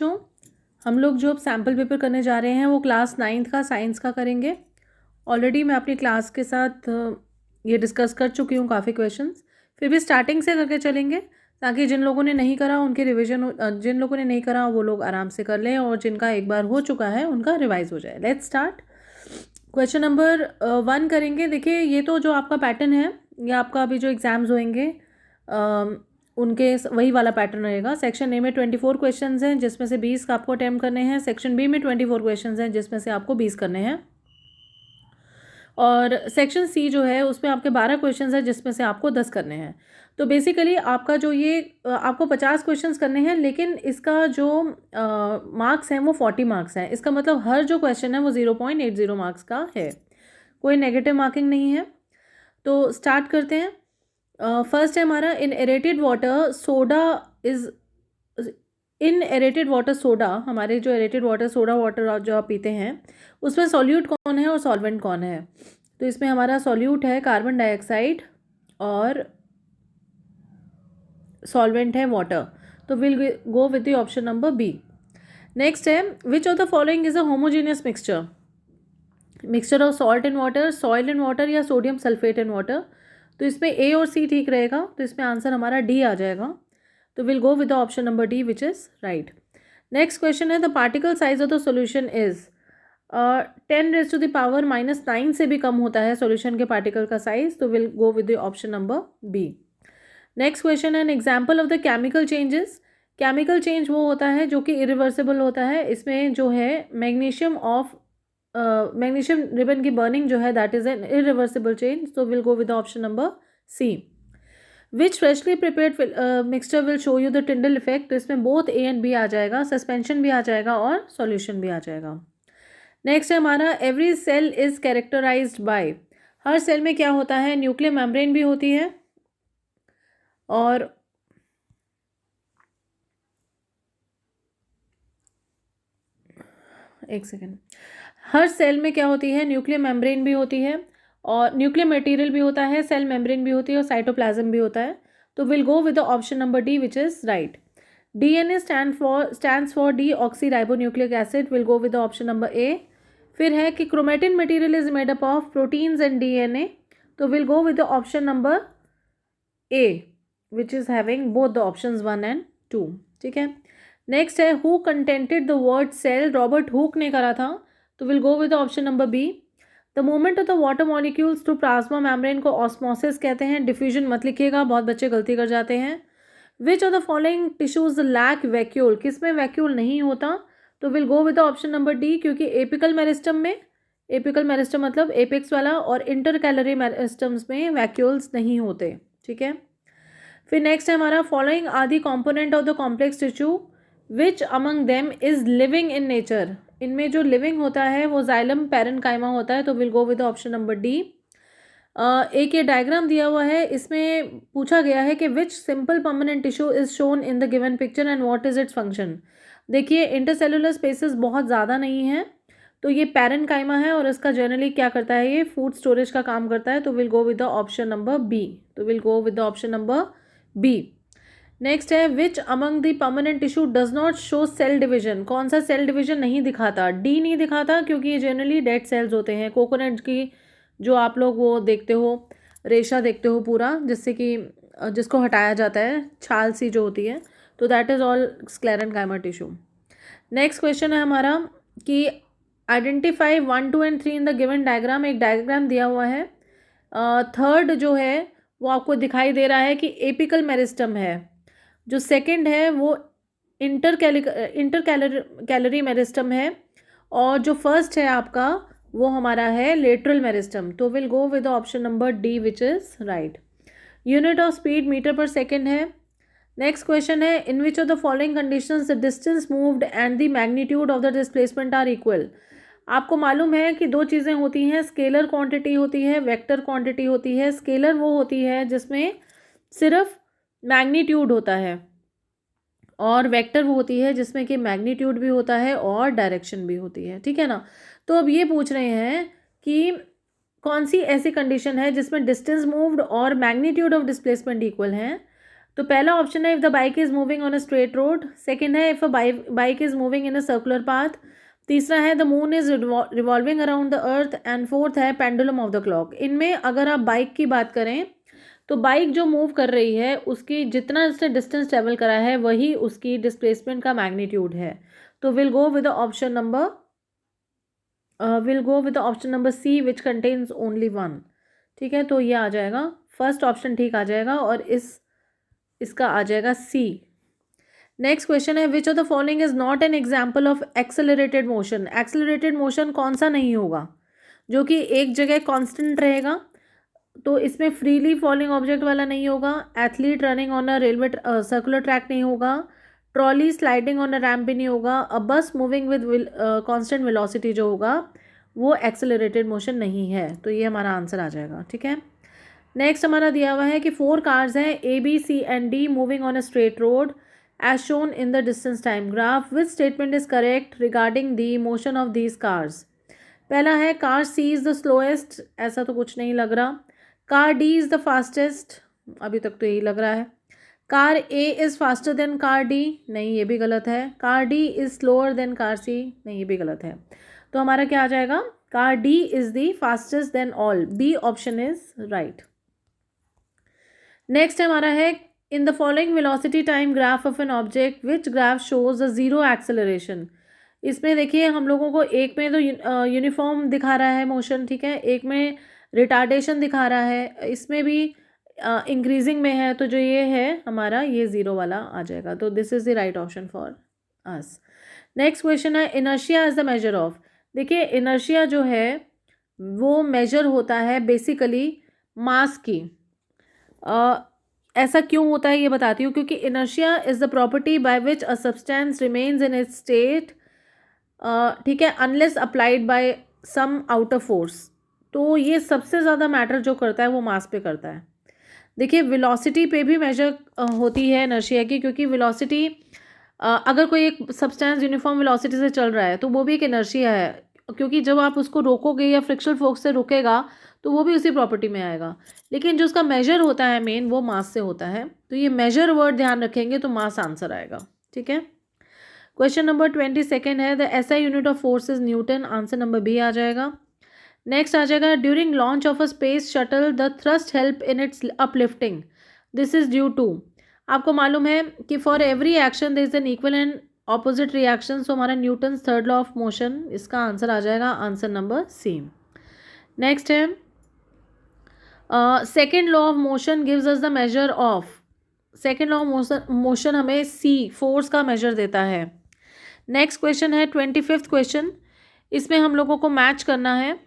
बच्चों, हम लोग जो अब सैम्पल पेपर करने जा रहे हैं वो क्लास 9th का साइंस का करेंगे। ऑलरेडी मैं अपनी क्लास के साथ ये डिस्कस कर चुकी हूँ काफ़ी क्वेश्चंस, फिर भी स्टार्टिंग से करके चलेंगे ताकि जिन लोगों ने नहीं करा उनके जिन लोगों ने नहीं करा वो लोग आराम से कर लें और जिनका एक बार हो चुका है उनका रिवाइज हो जाए। Let's start. क्वेश्चन नंबर 1 करेंगे। देखिए, ये तो जो आपका पैटर्न है ये आपका अभी जो एग्ज़ाम्स होंगे उनके वही वाला पैटर्न रहेगा। सेक्शन ए में 24 क्वेश्चंस हैं जिसमें से 20 का आपको अटेम्प्ट करने हैं। सेक्शन बी में 24 क्वेश्चंस हैं जिसमें से आपको 20 करने हैं। और सेक्शन सी जो है उसमें आपके 12 क्वेश्चंस हैं जिसमें से आपको 10 करने हैं। तो बेसिकली आपका जो ये आपको 50 क्वेश्चंस करने हैं, लेकिन इसका जो मार्क्स हैं वो 40 मार्क्स हैं। इसका मतलब हर जो क्वेश्चन है वो 0.80 मार्क्स का है, कोई नेगेटिव मार्किंग नहीं है। तो स्टार्ट करते हैं। फर्स्ट है हमारा in aerated water soda is in aerated water soda. हमारे जो एरेटेड वाटर सोडा वाटर जो आप पीते हैं उसमें सॉल्यूट कौन है और सॉल्वेंट कौन है? तो इसमें हमारा सॉल्यूट है कार्बन डाइऑक्साइड और सॉल्वेंट है वाटर। तो will go with the option number B. Next है which of the following is a homogeneous mixture? Mixture of salt in water, soil in water या सोडियम सल्फेट इन वाटर। तो इसमें ए और सी ठीक रहेगा, तो इसमें आंसर हमारा डी आ जाएगा। तो will go with the option number D which is right. Next question है the particle size of the solution is 10⁻⁻9 से भी कम होता है सॉल्यूशन के पार्टिकल का साइज। तो will go with the option number B. Next question है an example of the chemical changes. Chemical change वो होता है जो कि इरिवर्सिबल होता है। इसमें जो है मैग्नीशियम रिबन की बर्निंग जो है that is an irreversible change. तो will go with the option number C. Which freshly prepared mixture will show you the Tyndall effect. तो इसमें बोथ ए एंड बी आ जाएगा, सस्पेंशन भी आ जाएगा और सॉल्यूशन भी आ जाएगा। नेक्स्ट है हमारा every cell is characterized by. हर सेल में क्या होता है? न्यूक्लियर मेम्ब्रेन भी होती है और एक सेकेंड, हर सेल में क्या होती है? न्यूक्लियर मेम्ब्रेन भी होती है और न्यूक्लियर मटेरियल भी होता है, सेल मेम्ब्रेन भी होती है और साइटोप्लाज्म भी होता है। तो will go with the option number D which is right. DNA stands for deoxy ribonucleic acid. Will go with the option number A. फिर है कि chromatin material is made up of proteins and DNA. तो will go with the option number A which is having both the options 1 and 2। ठीक है। Next है who contented the word cell. Robert Hooke ने करा था। तो will go with the option number B. The movement of the water molecules to plasma membrane को osmosis कहते हैं। डिफ्यूजन मत लिखिएगा, बहुत बच्चे गलती कर जाते हैं। Which of the following tissues lack vacuole. किस में वैक्यूल नहीं होता? तो will go with the option number D, क्योंकि एपिकल मेरिस्टम मतलब एपेक्स वाला और इंटर कैलरी मेरिस्टम्स में वैक्यूल्स नहीं होते। ठीक है। फिर नेक्स्ट है हमारा following are the component of the complex tissue which among them is living in nature. इनमें जो लिविंग होता है वो जाइलम पैरेन्काइमा होता है। तो will go with the option number D. एक ये डायग्राम दिया हुआ है, इसमें पूछा गया है कि which simple permanent tissue is shown in the given picture and what is its function. देखिए इंटरसेलुलर स्पेसेस बहुत ज़्यादा नहीं है, तो ये पैरेन्काइमा है और इसका जनरली क्या करता है? ये फूड स्टोरेज का काम करता है। तो will go with the option number B. तो will go with the option number B. Next है which among the permanent tissue does not show cell division. कौन सा सेल डिवीजन नहीं दिखाता? डी नहीं दिखाता, क्योंकि ये जनरली डेड सेल्स होते हैं। कोकोनट की जो आप लोग वो देखते हो, रेशा देखते हो पूरा, जिसको हटाया जाता है, छाल सी जो होती है, तो that is all sclerenchyma tissue. Next question है हमारा कि identify 1, 2 and 3 in the given diagram. एक डायग्राम दिया हुआ है। थर्ड जो है वो आपको दिखाई दे रहा है कि एपिकल मेरिस्टम है। जो सेकंड है वो इंटर कैलरी मेरिस्टम है और जो फर्स्ट है आपका वो हमारा है लेटरल मेरिस्टम। तो will go with the option number D which is right. Unit of speed metre पर सेकेंड है। नेक्स्ट क्वेश्चन है in which of the following conditions the distance moved and the magnitude of the displacement are equal. आपको मालूम है कि दो चीज़ें होती हैं, स्केलर क्वांटिटी होती है, वेक्टर क्वांटिटी होती है। स्केलर वो होती है जिसमें सिर्फ मैग्नीट्यूड होता है और वेक्टर वो होती है जिसमें कि मैग्नीट्यूड भी होता है और डायरेक्शन भी होती है। ठीक है ना। तो अब ये पूछ रहे हैं कि कौन सी ऐसी कंडीशन है जिसमें डिस्टेंस मूव्ड और मैग्नीट्यूड ऑफ डिस्प्लेसमेंट इक्वल हैं। तो पहला ऑप्शन है if the bike is moving on a straight road, second है if a bike is moving in a circular path, तीसरा है the moon is revolving around the earth, and fourth है pendulum of the clock. इनमें अगर आप bike की बात करें तो बाइक जो मूव कर रही है उसकी जितना उसने डिस्टेंस ट्रेवल करा है वही उसकी डिस्प्लेसमेंट का मैग्नीट्यूड है। तो will go with option number C which contains only one. ठीक है, तो ये आ जाएगा, फर्स्ट ऑप्शन ठीक आ जाएगा और इसका आ जाएगा सी। नेक्स्ट क्वेश्चन है which of the following is not an example of accelerated motion. Accelerated motion कौन सा नहीं होगा जो कि एक जगह कांस्टेंट रहेगा? तो इसमें फ्रीली फॉलिंग ऑब्जेक्ट वाला नहीं होगा, athlete running on a railway circular track नहीं होगा, trolley sliding on a ramp भी नहीं होगा, अ बस मूविंग विद कांस्टेंट वेलोसिटी जो होगा वो एक्सेलरेटेड मोशन नहीं है। तो ये हमारा आंसर आ जाएगा। ठीक है, नेक्स्ट हमारा दिया हुआ है कि 4 कार्स हैं A B C and D moving on a straight road as shown in the distance time graph, which statement is correct regarding the motion of these cars. पहला है car C is the slowest, ऐसा तो कुछ नहीं लग रहा। Car D is the fastest, अभी तक तो यही लग रहा है। Car A is faster than car D, नहीं ये भी गलत है। Car D is slower then car सी, नहीं ये भी गलत है। तो हमारा क्या आ जाएगा, car D is the fastest than all, B option is right. Next हमारा है in the following velocity time graph of an object which graph shows a zero acceleration. इसमें देखिए हम लोगों को एक में तो यूनिफॉर्म दिखा रहा है मोशन, ठीक है, एक में रिटार्डेशन दिखा रहा है, इसमें भी इंक्रीजिंग में है, तो जो ये है हमारा ये ज़ीरो वाला आ जाएगा। तो this is the right option for us. Next question है inertia is the measure of. देखिए इनर्शिया जो है वो मेजर होता है बेसिकली मास की। ऐसा क्यों होता है ये बताती हूँ, क्योंकि inertia is the property by which a substance remains in its state, ठीक है, unless applied by some outer force. तो ये सबसे ज़्यादा मैटर जो करता है वो मास पे करता है। देखिए वेलोसिटी पे भी मेजर होती है इनर्शिया की, क्योंकि वेलोसिटी अगर कोई एक सब्सटेंस यूनिफॉर्म वेलोसिटी से चल रहा है तो वो भी एक इनर्शिया है, क्योंकि जब आप उसको रोकोगे या फ्रिक्शनल फोर्स से रुकेगा तो वो भी उसी प्रॉपर्टी में आएगा। लेकिन जो उसका मेजर होता है मेन वो मास से होता है। तो ये मेजर वर्ड ध्यान रखेंगे तो मास आंसर आएगा। ठीक है, क्वेश्चन नंबर 22 है the SI unit of force is newton, answer number B आ जाएगा। नेक्स्ट आ जाएगा during launch of a space shuttle the thrust help in its uplifting, this is due to. आपको मालूम है कि for every action there is an equal and opposite reaction, so हमारा newton third law of motion, इसका answer आ जाएगा answer number C. Next है second law of motion gives us the measure of, second law of motion हमें सी force का major देता है। Next question है 25th क्वेश्चन, इसमें हम लोगों को मैच करना है।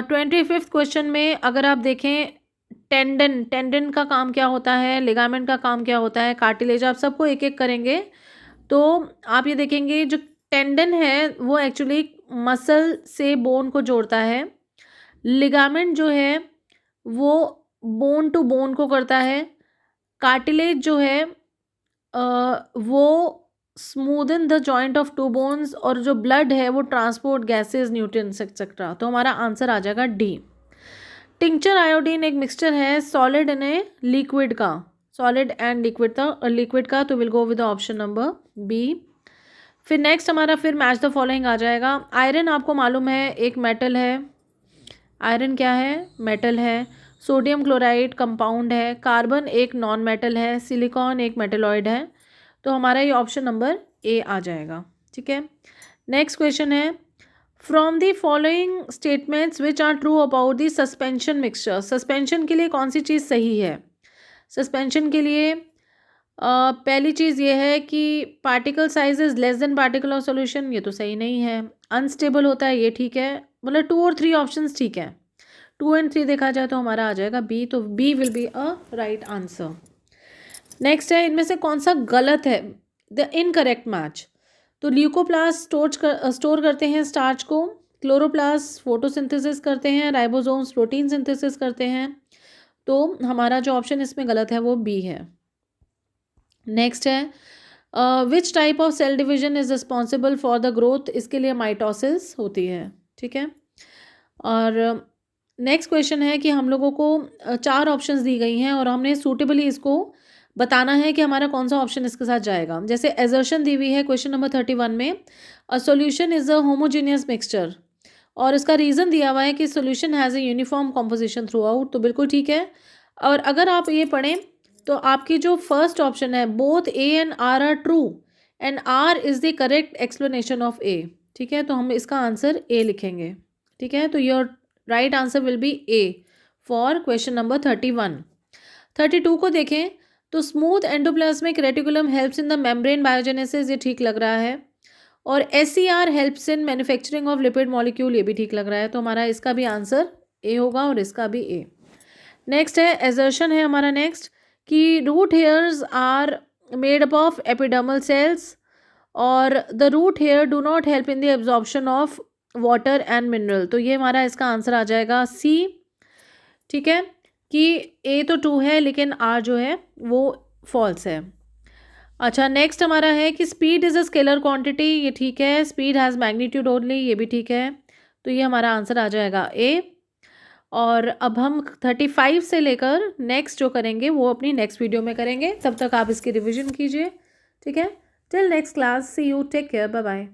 25th क्वेश्चन में अगर आप देखें टेंडन का काम क्या होता है, लिगामेंट का काम क्या होता है, कार्टिलेज, आप सबको एक एक करेंगे। तो आप ये देखेंगे जो टेंडन है वो एक्चुअली मसल से बोन को जोड़ता है, लिगामेंट जो है वो बोन टू बोन को करता है, कार्टिलेज जो है वो smoothen the joint of two bones, और जो ब्लड है वो ट्रांसपोर्ट गैसेज न्यूट्रिएंट्स एक्सेट्रा। तो हमारा आंसर आ जाएगा डी। टिंक्चर आयोडीन एक मिक्सचर है सॉलिड एंड लिक्विड का, सॉलिड एंड लिक्विड का, तो will go with option number B. फिर नेक्स्ट हमारा फिर मैच द फॉलोइंग आ जाएगा। आयरन आपको मालूम है एक मेटल है, आयरन क्या है, मेटल है। सोडियम क्लोराइड कंपाउंड है, कार्बन एक नॉन मेटल है, सिलिकॉन एक मेटलॉइड है। तो हमारा ये ऑप्शन नंबर ए आ जाएगा। ठीक है, नेक्स्ट क्वेश्चन है from the following statements which are true about the suspension mixture. Suspension के लिए कौन सी चीज़ सही है? सस्पेंशन के लिए पहली चीज़ ये है कि particle size is less than particle of solution, ये तो सही नहीं है। अनस्टेबल होता है, ये ठीक है, मतलब 2 और 3 ऑप्शंस ठीक है। 2 एंड 3 देखा जाए तो हमारा आ जाएगा बी, तो B will be a right answer. Next है इनमें से कौन सा गलत है, द इनकरेक्ट मैच। तो ल्यूकोप्लास्ट स्टोर करते हैं स्टार्च को, क्लोरोप्लास्ट फोटोसिंथेसिस करते हैं, राइबोसोम्स प्रोटीन सिंथेसिस करते हैं। तो हमारा जो ऑप्शन इसमें गलत है वो बी है। नेक्स्ट है which type of cell division is responsible for the growth, इसके लिए माइटोसिस होती है। ठीक है, और नेक्स्ट क्वेश्चन है कि हम लोगों को 4 ऑप्शंस दी गई हैं और हमने सूटेबली इसको बताना है कि हमारा कौन सा ऑप्शन इसके साथ जाएगा। जैसे एजर्शन दी हुई है क्वेश्चन नंबर 31 में, a solution is a homogeneous mixture, और इसका रीज़न दिया हुआ है कि solution has a uniform composition through out, तो बिल्कुल ठीक है। और अगर आप ये पढ़ें तो आपकी जो फर्स्ट ऑप्शन है, both A and R true and R is the correct explanation of A, ठीक है, तो हम इसका आंसर ए लिखेंगे, ठीक है। तो your right answer will be A for question number 31। 32 को देखें तो smooth endoplasmic reticulum helps in the membrane biogenesis, ये ठीक लग रहा है। और SCR helps in manufacturing of lipid molecule, ये भी ठीक लग रहा है। तो हमारा इसका भी आंसर ए होगा और इसका भी ए। नेक्स्ट है एजर्शन है हमारा नेक्स्ट, कि root hairs are made up of epidermal cells और the root hair do not help in the absorption of water and mineral, तो ये हमारा इसका आंसर आ जाएगा सी, ठीक है, कि ए तो ट्रू है लेकिन आर जो है वो फॉल्स है। अच्छा, नेक्स्ट हमारा है कि speed is a scalar quantity, ये ठीक है। स्पीड हैज़ मैग्नीट्यूड ओनली, ये भी ठीक है। तो ये हमारा आंसर आ जाएगा ए। और अब हम 35 से लेकर नेक्स्ट जो करेंगे वो अपनी नेक्स्ट वीडियो में करेंगे। तब तक आप इसकी रिविजन कीजिए, ठीक है। Till next class, see you, take care, bye bye.